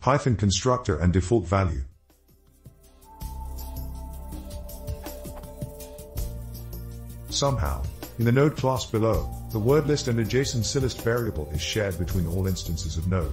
Python constructor and default value. Somehow, in the node class below, the word list and adjacent CList variable is shared between all instances of node.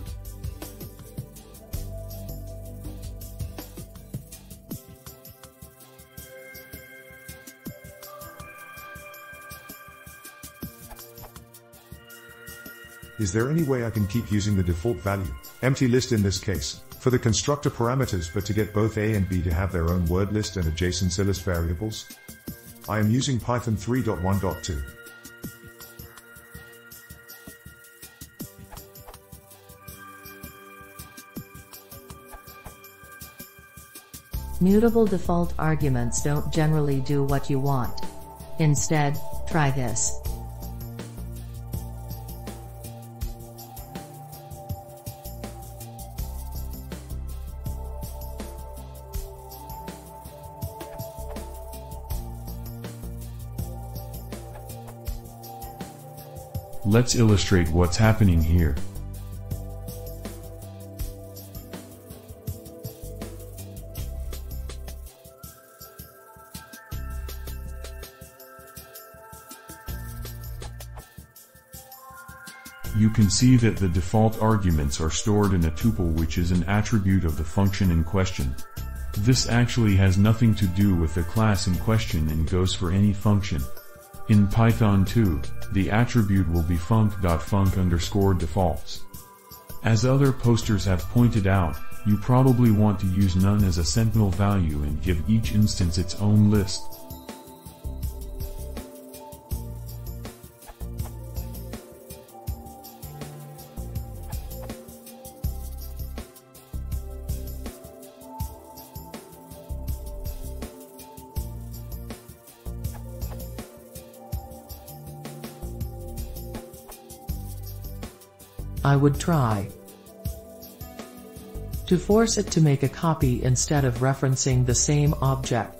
Is there any way I can keep using the default value, empty list in this case, for the constructor parameters but to get both A and B to have their own word list and adjacent CList variables? I am using Python 3.1.2. Mutable default arguments don't generally do what you want. Instead, try this. Let's illustrate what's happening here. You can see that the default arguments are stored in a tuple, which is an attribute of the function in question. This actually has nothing to do with the class in question and goes for any function. In Python 2, the attribute will be func.func_defaults. As other posters have pointed out, you probably want to use none as a sentinel value and give each instance its own list. I would try to force it to make a copy instead of referencing the same object.